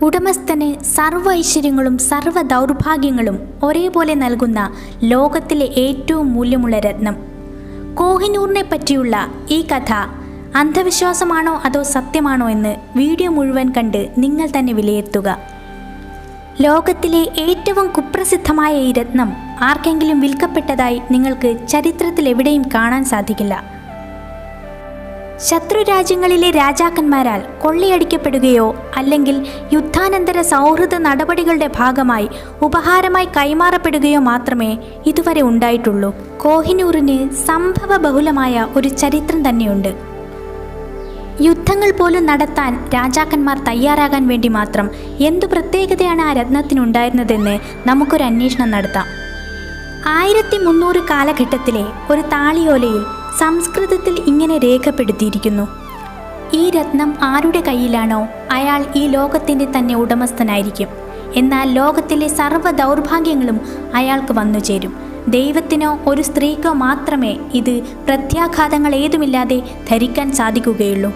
ഉടമസ്ഥന് സർവ്വ ഐശ്വര്യങ്ങളും സർവ്വ ദൗർഭാഗ്യങ്ങളും ഒരേപോലെ നൽകുന്ന ലോകത്തിലെ ഏറ്റവും മൂല്യമുള്ള രത്നം. കോഹിനൂറിനെ പറ്റിയുള്ള ഈ കഥ അന്ധവിശ്വാസമാണോ അതോ സത്യമാണോ എന്ന് വീഡിയോ മുഴുവൻ കണ്ട് നിങ്ങൾ തന്നെ വിലയിരുത്തുക. ലോകത്തിലെ ഏറ്റവും കുപ്രസിദ്ധമായ ഈ രത്നം ആർക്കെങ്കിലും വിൽക്കപ്പെട്ടതായി നിങ്ങൾക്ക് ചരിത്രത്തിൽ എവിടെയും കാണാൻ സാധിക്കില്ല. ശത്രുരാജ്യങ്ങളിലെ രാജാക്കന്മാരാൽ കൊള്ളയടിക്കപ്പെടുകയോ അല്ലെങ്കിൽ യുദ്ധാനന്തര സൗഹൃദ നടപടികളുടെ ഭാഗമായി ഉപഹാരമായി കൈമാറപ്പെടുകയോ മാത്രമേ ഇതുവരെ ഉണ്ടായിട്ടുള്ളൂ. കോഹിനൂറിന് സംഭവബഹുലമായ ഒരു ചരിത്രം തന്നെയുണ്ട്. യുദ്ധങ്ങൾ പോലും നടത്താൻ രാജാക്കന്മാർ തയ്യാറാകാൻ വേണ്ടി മാത്രം എന്തു പ്രത്യേകതയാണ് ആ രത്നത്തിനുണ്ടായിരുന്നതെന്ന് നമുക്കൊരു അന്വേഷണം നടത്താം. 1300 കാലഘട്ടത്തിലെ ഒരു താളിയോലയിൽ സംസ്കൃതത്തിൽ ഇങ്ങനെ രേഖപ്പെടുത്തിയിരിക്കുന്നു: ഈ രത്നം ആരുടെ കയ്യിലാണോ അയാൾ ഈ ലോകത്തിൻ്റെ തന്നെ ഉടമസ്ഥനായിരിക്കും. എന്നാൽ ലോകത്തിലെ സർവ്വ ദൗർഭാഗ്യങ്ങളും അയാൾക്ക് വന്നു ചേരും. ദൈവത്തിനോ ഒരു സ്ത്രീക്കോ മാത്രമേ ഇത് പ്രത്യാഘാതങ്ങൾ ഏതുമില്ലാതെ ധരിക്കാൻ സാധിക്കുകയുള്ളൂ.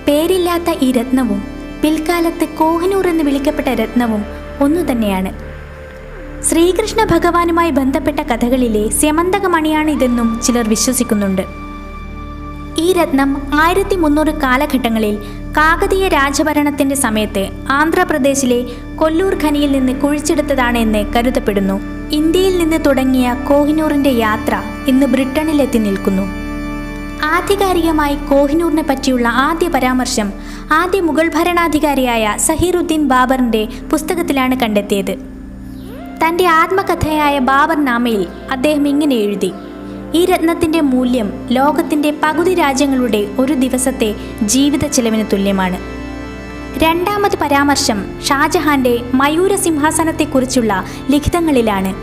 പേരില്ലാത്ത ഈ രത്നവും പിൽക്കാലത്ത് കോഹിനൂർ എന്ന് വിളിക്കപ്പെട്ട രത്നവും ഒന്നു തന്നെയാണ്. ശ്രീകൃഷ്ണ ഭഗവാനുമായി ബന്ധപ്പെട്ട കഥകളിലെ സ്യമന്തകമണിയാണ് ഇതെന്നും ചിലർ വിശ്വസിക്കുന്നുണ്ട്. ഈ രത്നം 1300 കാലഘട്ടങ്ങളിൽ കാകതീയ രാജഭരണത്തിൻ്റെ സമയത്ത് ആന്ധ്രാപ്രദേശിലെ കൊല്ലൂർ ഖനിയിൽ നിന്ന് കുഴിച്ചെടുത്തതാണ് എന്ന് കരുതപ്പെടുന്നു. ഇന്ത്യയിൽ നിന്ന് തുടങ്ങിയ കോഹിനൂറിൻ്റെ യാത്ര ഇന്ന് ബ്രിട്ടനിലെത്തി നിൽക്കുന്നു. ആധികാരികമായി കോഹിനൂറിനെ പറ്റിയുള്ള ആദ്യ പരാമർശം ആദ്യ മുഗൾ ഭരണാധികാരിയായ സഹീറുദ്ദീൻ ബാബറിൻ്റെ പുസ്തകത്തിലാണ് കണ്ടെത്തിയത്. തൻ്റെ ആത്മകഥയായ ബാബർ നാമയിൽ അദ്ദേഹം ഇങ്ങനെ എഴുതി: ഈ രത്നത്തിൻ്റെ മൂല്യം ലോകത്തിൻ്റെ പകുതി രാജ്യങ്ങളുടെ ഒരു ദിവസത്തെ ജീവിത ചെലവിന് തുല്യമാണ്. രണ്ടാമത് പരാമർശം ഷാജഹാന്റെ മയൂര സിംഹാസനത്തെക്കുറിച്ചുള്ള ലിഖിതങ്ങളിലാണ്.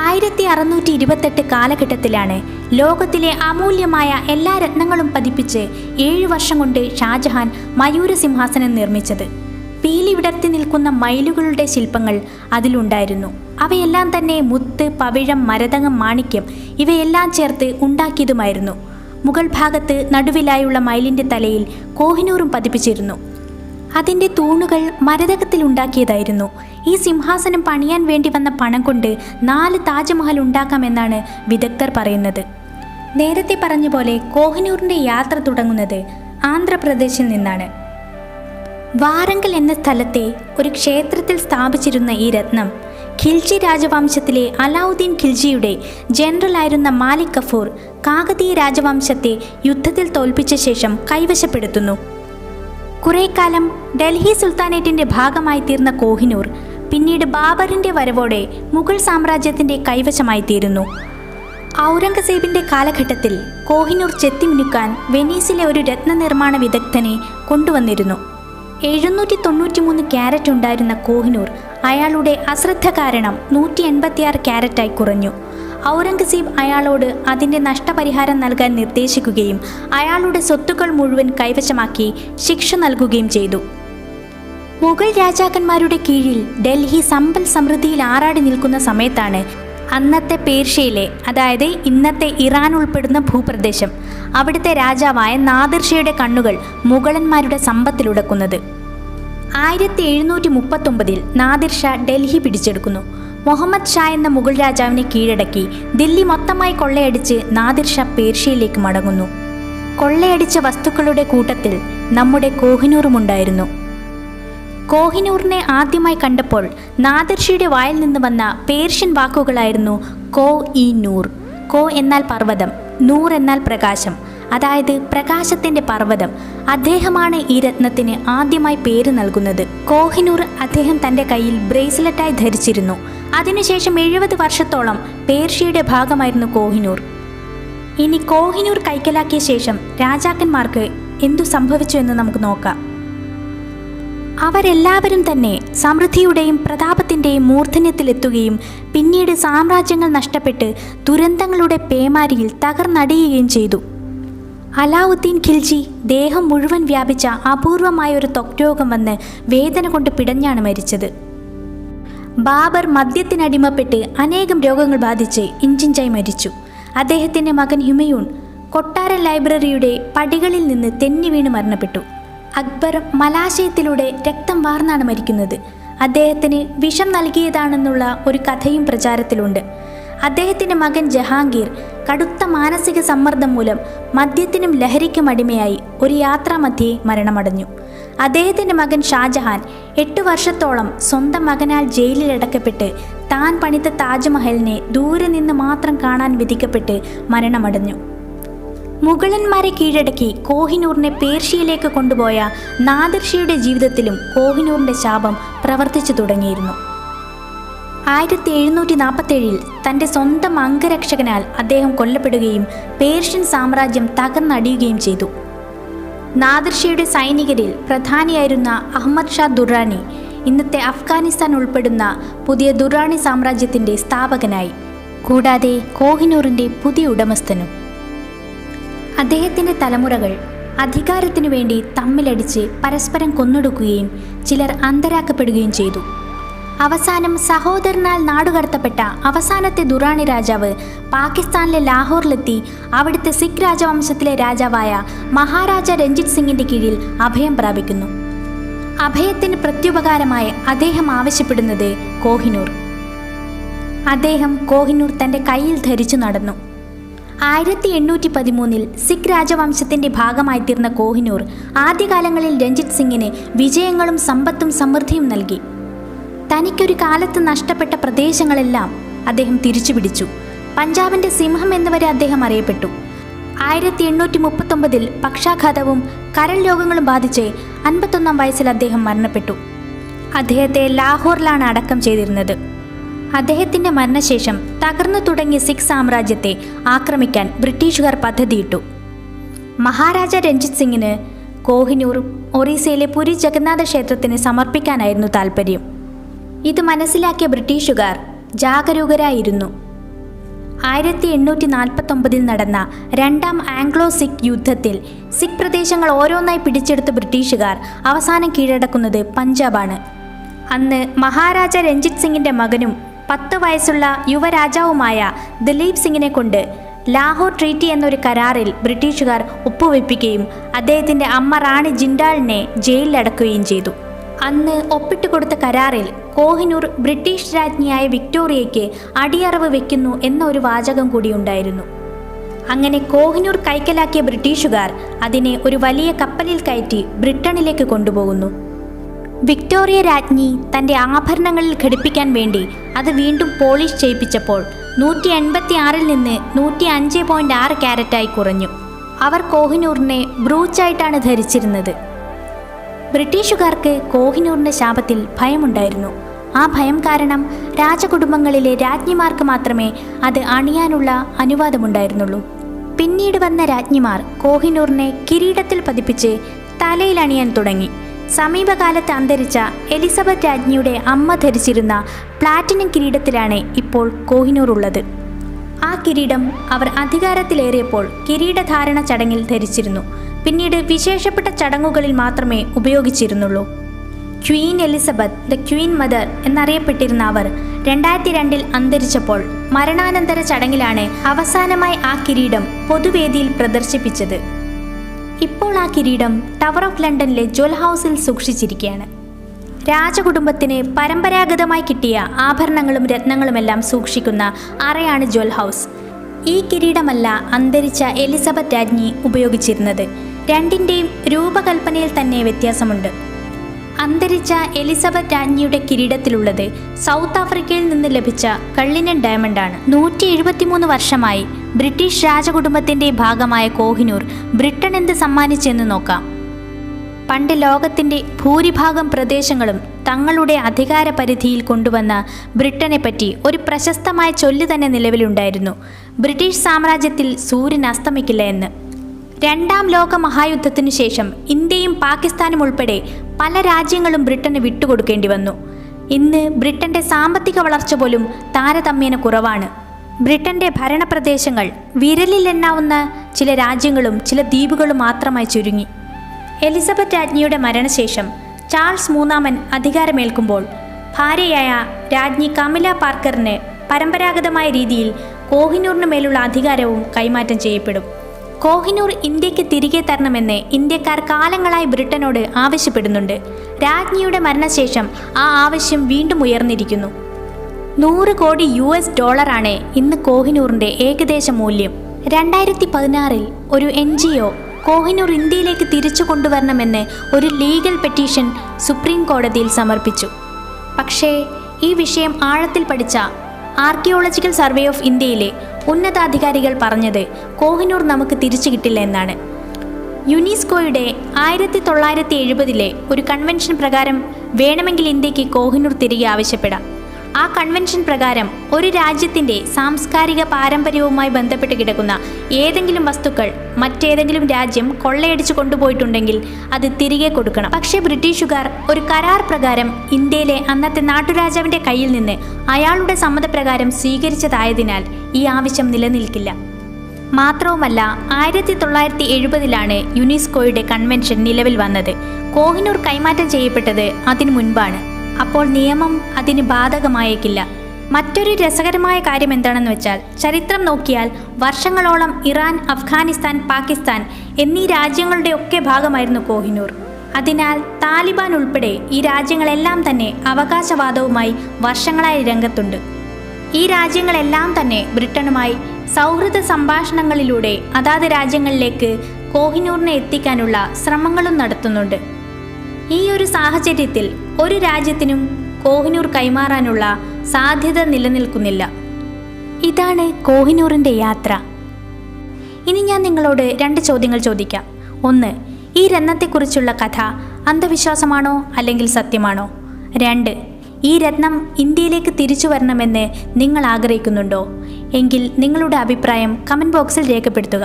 1628 കാലഘട്ടത്തിലാണ് ലോകത്തിലെ അമൂല്യമായ എല്ലാ രത്നങ്ങളും പതിപ്പിച്ച് 7 വർഷം കൊണ്ട് ഷാജഹാൻ മയൂര സിംഹാസനം നിർമ്മിച്ചത്. പീലി വിടർത്തി നിൽക്കുന്ന മയിലുകളുടെ ശില്പങ്ങൾ അതിലുണ്ടായിരുന്നു. അവയെല്ലാം തന്നെ മുത്ത്, പവിഴം, മരതകം, മാണിക്യം ഇവയെല്ലാം ചേർത്ത് ഉണ്ടാക്കിയതുമായിരുന്നു. മുകൾ ഭാഗത്ത് നടുവിലായുള്ള മയിലിൻ്റെ തലയിൽ കോഹിനൂറും പതിപ്പിച്ചിരുന്നു. അതിൻ്റെ തൂണുകൾ മരതകത്തിൽ ഉണ്ടാക്കിയതായിരുന്നു. ഈ സിംഹാസനം പണിയാൻ വേണ്ടി വന്ന പണം കൊണ്ട് 4 താജ്മഹൽ ഉണ്ടാക്കാമെന്നാണ് വിദഗ്ധർ പറയുന്നത്. നേരത്തെ പറഞ്ഞ പോലെ കോഹിനൂറിൻ്റെ യാത്ര തുടങ്ങുന്നത് ആന്ധ്രാപ്രദേശിൽ നിന്നാണ്. വാറങ്കൽ എന്ന സ്ഥലത്തെ ഒരു ക്ഷേത്രത്തിൽ സ്ഥാപിച്ചിരുന്ന ഈ രത്നം ഖിൽജി രാജവംശത്തിലെ അലാവുദ്ദീൻ ഖിൽജിയുടെ ജനറലായിരുന്ന മാലിക് കഫൂർ കാകതീയ രാജവംശത്തെ യുദ്ധത്തിൽ തോൽപ്പിച്ച ശേഷം കൈവശപ്പെടുത്തുന്നു. കുറേക്കാലം ഡൽഹി സുൽത്താനേറ്റിൻ്റെ ഭാഗമായി തീർന്ന കോഹിനൂർ പിന്നീട് ബാബറിൻ്റെ വരവോടെ മുഗൾ സാമ്രാജ്യത്തിൻ്റെ കൈവശമായി തീരുന്നു. ഔറംഗസേബിൻ്റെ കാലഘട്ടത്തിൽ കോഹിനൂർ ചെത്തിമിനുക്കാൻ വെനീസിലെ ഒരു രത്നനിർമ്മാണ വിദഗ്ധനെ കൊണ്ടുവന്നിരുന്നു. 793 ക്യാരറ്റ് ഉണ്ടായിരുന്ന കോഹിനൂർ അയാളുടെ അശ്രദ്ധ കാരണം 186 ക്യാരറ്റായി കുറഞ്ഞു. ഔറംഗസീബ് അയാളോട് അതിൻ്റെ നഷ്ടപരിഹാരം നൽകാൻ നിർദ്ദേശിക്കുകയും അയാളുടെ സ്വത്തുക്കൾ മുഴുവൻ കൈവശമാക്കി ശിക്ഷ നൽകുകയും ചെയ്തു. മുഗൾ രാജാക്കന്മാരുടെ കീഴിൽ ഡൽഹി സമ്പൽ സമൃദ്ധിയിൽ ആറാടി നിൽക്കുന്ന സമയത്താണ് അന്നത്തെ പേർഷ്യയിലെ, അതായത് ഇന്നത്തെ ഇറാൻ ഉൾപ്പെടുന്ന ഭൂപ്രദേശം, അവിടുത്തെ രാജാവായ നാദിർ ഷയുടെ കണ്ണുകൾ മുഗളന്മാരുടെ സമ്പത്തിലുടക്കുന്നത്. 1739 നാദിർ ഷാ ഡൽഹി പിടിച്ചെടുക്കുന്നു. മുഹമ്മദ് ഷാ എന്ന മുഗൾ രാജാവിനെ കീഴടക്കി ദില്ലി മൊത്തമായി കൊള്ളയടിച്ച് നാദിർ ഷാ പേർഷ്യയിലേക്ക് മടങ്ങുന്നു. കൊള്ളയടിച്ച വസ്തുക്കളുടെ കൂട്ടത്തിൽ നമ്മുടെ കോഹിനൂറുമുണ്ടായിരുന്നു. കോഹിനൂറിനെ ആദ്യമായി കണ്ടപ്പോൾ നാദിർ ഷയുടെ വായിൽ നിന്ന് വന്ന പേർഷ്യൻ വാക്കുകളായിരുന്നു കോ ഇ നൂർ. കോ എന്നാൽ പർവ്വതം, നൂർ എന്നാൽ പ്രകാശം, അതായത് പ്രകാശത്തിൻ്റെ പർവ്വതം. അദ്ദേഹമാണ് ഈ രത്നത്തിന് ആദ്യമായി പേര് നൽകുന്നത്. കോഹിനൂർ അദ്ദേഹം തൻ്റെ കയ്യിൽ ബ്രേസ്ലെറ്റായി ധരിച്ചിരുന്നു. അതിനുശേഷം 70 വർഷത്തോളം പേർഷ്യയുടെ ഭാഗമായിരുന്നു കോഹിനൂർ. ഇനി കോഹിനൂർ കൈക്കലാക്കിയ ശേഷം രാജാക്കന്മാർക്ക് എന്തു സംഭവിച്ചു എന്ന് നമുക്ക് നോക്കാം. അവരെല്ലാവരും തന്നെ സമൃദ്ധിയുടെയും പ്രതാപത്തിൻ്റെയും മൂർധന്യത്തിലെത്തുകയും പിന്നീട് സാമ്രാജ്യങ്ങൾ നഷ്ടപ്പെട്ട് ദുരന്തങ്ങളുടെ പേമാരിയിൽ തകർന്നടിയുകയും ചെയ്തു. അലാവുദ്ദീൻ ഖിൽജി ദേഹം മുഴുവൻ വ്യാപിച്ച അപൂർവമായൊരു ത്വക്ക് രോഗം വന്ന് വേദന കൊണ്ട് പിടഞ്ഞാണ് മരിച്ചത്. ബാബർ മദ്യത്തിനടിമപ്പെട്ട് അനേകം രോഗങ്ങൾ ബാധിച്ച് ഇഞ്ചിഞ്ചായി മരിച്ചു. അദ്ദേഹത്തിൻ്റെ മകൻ ഹുമയൂൺ കൊട്ടാര ലൈബ്രറിയുടെ പടികളിൽ നിന്ന് തെന്നി വീണ് മരണപ്പെട്ടു. അക്ബർ മലാശയത്തിലൂടെ രക്തം വാർന്നാണ് മരിക്കുന്നത്. അദ്ദേഹത്തിന് വിഷം നൽകിയതാണെന്നുള്ള ഒരു കഥയും പ്രചാരത്തിലുണ്ട്. അദ്ദേഹത്തിൻ്റെ മകൻ ജഹാംഗീർ കടുത്ത മാനസിക സമ്മർദ്ദം മൂലം മദ്യത്തിനും ലഹരിക്കും അടിമയായി ഒരു യാത്രാമധ്യേ മരണമടഞ്ഞു. അദ്ദേഹത്തിൻ്റെ മകൻ ഷാജഹാൻ 8 വർഷത്തോളം സ്വന്തം മകനാൽ ജയിലിലടക്കപ്പെട്ട് താൻ പണിത താജ്മഹലിനെ ദൂരെ നിന്ന് മാത്രം കാണാൻ വിധിക്കപ്പെട്ട് മരണമടഞ്ഞു. മുഗളന്മാരെ കീഴടക്കി കോഹിനൂറിനെ പേർഷ്യയിലേക്ക് കൊണ്ടുപോയ നാദിർഷയുടെ ജീവിതത്തിലും കോഹിനൂറിൻ്റെ ശാപം പ്രവർത്തിച്ചു തുടങ്ങിയിരുന്നു. 1747 തൻ്റെ സ്വന്തം അംഗരക്ഷകനാൽ അദ്ദേഹം കൊല്ലപ്പെടുകയും പേർഷ്യൻ സാമ്രാജ്യം തകർന്നടിയുകയും ചെയ്തു. നാദിർഷയുടെ സൈനികരിൽ പ്രധാനിയായിരുന്ന അഹമ്മദ് ഷാ ദുറാനി ഇന്നത്തെ അഫ്ഗാനിസ്ഥാൻ ഉൾപ്പെടുന്ന പുതിയ ദുറാനി സാമ്രാജ്യത്തിൻ്റെ സ്ഥാപകനായി, കൂടാതെ കോഹിനൂറിൻ്റെ പുതിയ ഉടമസ്ഥനും. അദ്ദേഹത്തിൻ്റെ തലമുറകൾ അധികാരത്തിനു വേണ്ടി തമ്മിലടിച്ച് പരസ്പരം കൊന്നൊടുക്കുകയും ചിലർ അന്തരാക്കപ്പെടുകയും ചെയ്തു. അവസാനം സഹോദരനാൽ നാടുകടത്തപ്പെട്ട അവസാനത്തെ ദുറാണി രാജാവ് പാകിസ്ഥാനിലെ ലാഹോറിലെത്തി അവിടുത്തെ സിഖ് രാജവംശത്തിലെ രാജാവായ മഹാരാജ രഞ്ജിത് സിംഗിൻ്റെ കീഴിൽ അഭയം പ്രാപിക്കുന്നു. അഭയത്തിന് പ്രത്യുപകാരമായി അദ്ദേഹം ആവശ്യപ്പെടുന്നത് കോഹിനൂർ. അദ്ദേഹം കോഹിനൂർ തൻ്റെ കയ്യിൽ ധരിച്ചു നടന്നു. 1813 സിഖ് രാജവംശത്തിൻ്റെ ഭാഗമായി തീർന്ന കോഹിനൂർ ആദ്യകാലങ്ങളിൽ രഞ്ജിത് സിംഗിന് വിജയങ്ങളും സമ്പത്തും സമൃദ്ധിയും നൽകി. തനിക്കൊരു കാലത്ത് നഷ്ടപ്പെട്ട പ്രദേശങ്ങളെല്ലാം അദ്ദേഹം തിരിച്ചുപിടിച്ചു. പഞ്ചാബിൻ്റെ സിംഹം എന്നുവരെ അദ്ദേഹം അറിയപ്പെട്ടു. 1839 പക്ഷാഘാതവും കരൾ രോഗങ്ങളും ബാധിച്ച് 51 വയസ്സിൽ അദ്ദേഹം മരണപ്പെട്ടു. അദ്ദേഹത്തെ ലാഹോറിലാണ് അടക്കം ചെയ്തിരുന്നത്. അദ്ദേഹത്തിൻ്റെ മരണശേഷം തകർന്നു തുടങ്ങിയ സിഖ് സാമ്രാജ്യത്തെ ആക്രമിക്കാൻ ബ്രിട്ടീഷുകാർ പദ്ധതിയിട്ടു. മഹാരാജ രഞ്ജിത് സിംഗിന് കോഹിനൂർ ഒറീസയിലെ പുരി ജഗന്നാഥ ക്ഷേത്രത്തിന് സമർപ്പിക്കാനായിരുന്നു താൽപ്പര്യം. ഇത് മനസ്സിലാക്കിയ ബ്രിട്ടീഷുകാർ ജാഗരൂകരായിരുന്നു. 1849 നടന്ന രണ്ടാം ആംഗ്ലോ സിഖ് യുദ്ധത്തിൽ സിഖ് പ്രദേശങ്ങൾ ഓരോന്നായി പിടിച്ചെടുത്ത ബ്രിട്ടീഷുകാർ അവസാനം കീഴടക്കുന്നത് പഞ്ചാബാണ്. അന്ന് മഹാരാജ രഞ്ജിത് സിംഗിൻ്റെ മകനും 10 വയസ്സുള്ള യുവരാജാവുമായ ദിലീപ് സിംഗിനെ കൊണ്ട് ലാഹോർ ട്രീറ്റി എന്നൊരു കരാറിൽ ബ്രിട്ടീഷുകാർ ഒപ്പുവെപ്പിക്കുകയും അദ്ദേഹത്തിൻ്റെ അമ്മ റാണി ജിൻഡാളിനെ ജയിലിലടക്കുകയും ചെയ്തു. അന്ന് ഒപ്പിട്ടുകൊടുത്ത കരാറിൽ കോഹിനൂർ ബ്രിട്ടീഷ് രാജ്ഞിയായ വിക്ടോറിയയ്ക്ക് അടിയറവ് വയ്ക്കുന്നു എന്ന ഒരു വാചകം കൂടി ഉണ്ടായിരുന്നു. അങ്ങനെ കോഹിനൂർ കൈക്കലാക്കിയ ബ്രിട്ടീഷുകാർ അതിനെ ഒരു വലിയ കപ്പലിൽ കയറ്റി ബ്രിട്ടനിലേക്ക് കൊണ്ടുപോകുന്നു. വിക്ടോറിയ രാജ്ഞി തൻ്റെ ആഭരണങ്ങളിൽ ഘടിപ്പിക്കാൻ വേണ്ടി അത് വീണ്ടും പോളിഷ് ചെയ്യിപ്പിച്ചപ്പോൾ 186 നിന്ന് 105.6 ക്യാരറ്റായി കുറഞ്ഞു. അവർ കോഹിനൂറിനെ ബ്രൂച്ചായിട്ടാണ് ധരിച്ചിരുന്നത്. ബ്രിട്ടീഷുകാർക്ക് കോഹിനൂറിൻ്റെ ശാപത്തിൽ ഭയമുണ്ടായിരുന്നു. ആ ഭയം കാരണം രാജകുടുംബങ്ങളിലെ രാജ്ഞിമാർക്ക് മാത്രമേ അത് അണിയാനുള്ള അനുവാദമുണ്ടായിരുന്നുള്ളൂ. പിന്നീട് വന്ന രാജ്ഞിമാർ കോഹിനൂറിനെ കിരീടത്തിൽ പതിപ്പിച്ച് തലയിൽ അണിയാൻ തുടങ്ങി. സമീപകാലത്ത് അന്തരിച്ച എലിസബത്ത് രാജ്ഞിയുടെ അമ്മ ധരിച്ചിരുന്ന പ്ലാറ്റിനം കിരീടത്തിലാണ് ഇപ്പോൾ കോഹിനൂർ ഉള്ളത്. ആ കിരീടം അവർ അധികാരത്തിലേറിയപ്പോൾ കിരീടധാരണ ചടങ്ങിൽ ധരിച്ചിരുന്നു. പിന്നീട് വിശേഷപ്പെട്ട ചടങ്ങുകളിൽ മാത്രമേ ഉപയോഗിച്ചിരുന്നുള്ളൂ. Queen Elizabeth the queen mother എന്നറിയപ്പെട്ടിരുന്ന അവർ 2002 അന്തരിച്ചപ്പോൾ മരണാനന്തര ചടങ്ങിലാണ് അവസാനമായി ആ കിരീടം പൊതുവേദിയിൽ പ്രദർശിപ്പിച്ചത്. ഇപ്പോൾ ആ കിരീടം ടവർ ഓഫ് ലണ്ടനിലെ ജ്വൽ ഹൗസിൽ സൂക്ഷിച്ചിരിക്കുകയാണ്. രാജകുടുംബത്തിന് പരമ്പരാഗതമായി കിട്ടിയ ആഭരണങ്ങളും രത്നങ്ങളുമെല്ലാം സൂക്ഷിക്കുന്ന അറയാണ് ജ്വൽ ഹൗസ്. ഈ കിരീടമല്ല അന്തരിച്ച എലിസബത്ത് രാജ്ഞി ഉപയോഗിച്ചിരുന്നത്. രണ്ടിൻ്റെയും രൂപകൽപ്പനയിൽ തന്നെ വ്യത്യാസമുണ്ട്. അന്തരിച്ച എലിസബത്ത് രാജ്ഞിയുടെ കിരീടത്തിലുള്ളത് സൗത്ത് ആഫ്രിക്കയിൽ നിന്ന് ലഭിച്ച കള്ളിനൻ ഡയമണ്ടാണ്. 173 വർഷമായി ബ്രിട്ടീഷ് രാജകുടുംബത്തിൻ്റെ ഭാഗമായ കോഹിനൂർ ബ്രിട്ടൻ എന്ത് സമ്മാനിച്ചെന്ന് നോക്കാം. പണ്ട് ലോകത്തിൻ്റെ ഭൂരിഭാഗം പ്രദേശങ്ങളും തങ്ങളുടെ അധികാര പരിധിയിൽ കൊണ്ടുവന്ന ബ്രിട്ടനെപ്പറ്റി ഒരു പ്രശസ്തമായ ചൊല്ല് തന്നെ നിലവിലുണ്ടായിരുന്നു: ബ്രിട്ടീഷ് സാമ്രാജ്യത്തിൽ സൂര്യൻ അസ്തമിക്കില്ല എന്ന്. രണ്ടാം ലോക മഹായുദ്ധത്തിനു ശേഷം ഇന്ത്യയും പാകിസ്ഥാനും ഉൾപ്പെടെ പല രാജ്യങ്ങളും ബ്രിട്ടന് വിട്ടുകൊടുക്കേണ്ടി വന്നു. ഇന്ന് ബ്രിട്ടൻ്റെ സാമ്പത്തിക വളർച്ച പോലും താരതമ്യേന കുറവാണ്. ബ്രിട്ടൻ്റെ ഭരണപ്രദേശങ്ങൾ വിരലിലെണ്ണാവുന്ന ചില രാജ്യങ്ങളും ചില ദ്വീപുകളും മാത്രമായി ചുരുങ്ങി. എലിസബത്ത് രാജ്ഞിയുടെ മരണശേഷം ചാൾസ് മൂന്നാമൻ അധികാരമേൽക്കുമ്പോൾ ഭാര്യയായ രാജ്ഞി കമില പാർക്കറിന് പരമ്പരാഗതമായ രീതിയിൽ കോഹിനൂറിന് മേലുള്ള അധികാരവും കൈമാറ്റം ചെയ്യപ്പെടും. കോഹിനൂർ ഇന്ത്യക്ക് തിരികെ തരണമെന്ന് ഇന്ത്യക്കാർ കാലങ്ങളായി ബ്രിട്ടനോട് ആവശ്യപ്പെടുന്നുണ്ട്. രാജ്ഞിയുടെ മരണശേഷം ആ ആവശ്യം വീണ്ടും ഉയർന്നിരിക്കുന്നു. 100 കോടി US$ ഇന്ന് കോഹിനൂറിൻ്റെ ഏകദേശ മൂല്യം. 2016 ഒരു NGO കോഹിനൂർ ഇന്ത്യയിലേക്ക് തിരിച്ചു കൊണ്ടുവരണമെന്ന് ഒരു ലീഗൽ പെറ്റീഷൻ സുപ്രീം കോടതിയിൽ സമർപ്പിച്ചു. പക്ഷേ ഈ വിഷയം ആഴത്തിൽ പഠിച്ച ആർക്കിയോളജിക്കൽ സർവേ ഓഫ് ഇന്ത്യയിലെ ഉന്നതാധികാരികൾ പറഞ്ഞത് കോഹിനൂർ നമുക്ക് തിരിച്ചു കിട്ടില്ല എന്നാണ്. യുനെസ്കോയുടെ 1970 ഒരു കൺവെൻഷൻ പ്രകാരം വേണമെങ്കിൽ ഇന്ത്യക്ക് കോഹിനൂർ തിരികെ ആവശ്യപ്പെടാം. ആ കൺവെൻഷൻ പ്രകാരം ഒരു രാജ്യത്തിൻ്റെ സാംസ്കാരിക പാരമ്പര്യവുമായി ബന്ധപ്പെട്ട് കിടക്കുന്ന ഏതെങ്കിലും വസ്തുക്കൾ മറ്റേതെങ്കിലും രാജ്യം കൊള്ളയടിച്ചു കൊണ്ടുപോയിട്ടുണ്ടെങ്കിൽ അത് തിരികെ കൊടുക്കണം. പക്ഷേ ബ്രിട്ടീഷുകാർ ഒരു കരാർ പ്രകാരം ഇന്ത്യയിലെ അന്നത്തെ നാട്ടുരാജാവിൻ്റെ കയ്യിൽ നിന്ന് അയാളുടെ സമ്മതപ്രകാരം സ്വീകരിച്ചതായതിനാൽ ഈ ആവശ്യം നിലനിൽക്കില്ല. മാത്രവുമല്ല 1970 യുനെസ്കോയുടെ കൺവെൻഷൻ നിലവിൽ വന്നത്. കോഹിനൂർ കൈമാറ്റം ചെയ്യപ്പെട്ടത് അതിനു മുൻപാണ്. അപ്പോൾ നിയമം അതിന് ബാധകമായേക്കില്ല. മറ്റൊരു രസകരമായ കാര്യം എന്താണെന്ന് വെച്ചാൽ, ചരിത്രം നോക്കിയാൽ വർഷങ്ങളോളം ഇറാൻ, അഫ്ഗാനിസ്ഥാൻ, പാകിസ്ഥാൻ എന്നീ രാജ്യങ്ങളുടെയൊക്കെ ഭാഗമായിരുന്നു കോഹിനൂർ. അതിനാൽ താലിബാൻ ഉൾപ്പെടെ ഈ രാജ്യങ്ങളെല്ലാം തന്നെ അവകാശവാദവുമായി വർഷങ്ങളായി രംഗത്തുണ്ട്. ഈ രാജ്യങ്ങളെല്ലാം തന്നെ ബ്രിട്ടനുമായി സൗഹൃദ സംഭാഷണങ്ങളിലൂടെ അതാത് രാജ്യങ്ങളിലേക്ക് കോഹിനൂറിനെ എത്തിക്കാനുള്ള ശ്രമങ്ങളും നടത്തുന്നുണ്ട്. ഈ ഒരു സാഹചര്യത്തിൽ ഒരു രാജ്യത്തിനും കോഹിനൂർ കൈമാറാനുള്ള സാധ്യത നിലനിൽക്കുന്നില്ല. ഇതാണ് കോഹിനൂറിൻ്റെ യാത്ര. ഇനി ഞാൻ നിങ്ങളോട് 2 ചോദ്യങ്ങൾ ചോദിക്കാം. 1. ഈ രത്നത്തെക്കുറിച്ചുള്ള കഥ അന്ധവിശ്വാസമാണോ അല്ലെങ്കിൽ സത്യമാണോ? 2. ഈ രത്നം ഇന്ത്യയിലേക്ക് തിരിച്ചു വരണമെന്ന് നിങ്ങൾ ആഗ്രഹിക്കുന്നുണ്ടോ? എങ്കിൽ നിങ്ങളുടെ അഭിപ്രായം കമൻറ്റ് ബോക്സിൽ രേഖപ്പെടുത്തുക.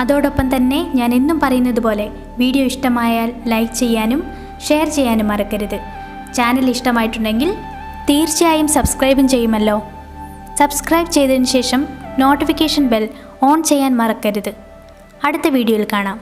അതോടൊപ്പം തന്നെ ഞാൻ എന്നും പറയുന്നത് പോലെ വീഡിയോ ഇഷ്ടമായാൽ ലൈക്ക് ചെയ്യാനും ഷെയർ ചെയ്യാനും മറക്കരുത്. ചാനൽ ഇഷ്ടമായിട്ടുണ്ടെങ്കിൽ തീർച്ചയായും സബ്സ്ക്രൈബും ചെയ്യുമല്ലോ. സബ്സ്ക്രൈബ് ചെയ്തതിന് ശേഷം നോട്ടിഫിക്കേഷൻ ബെൽ ഓൺ ചെയ്യാൻ മറക്കരുത്. അടുത്ത വീഡിയോയിൽ കാണാം.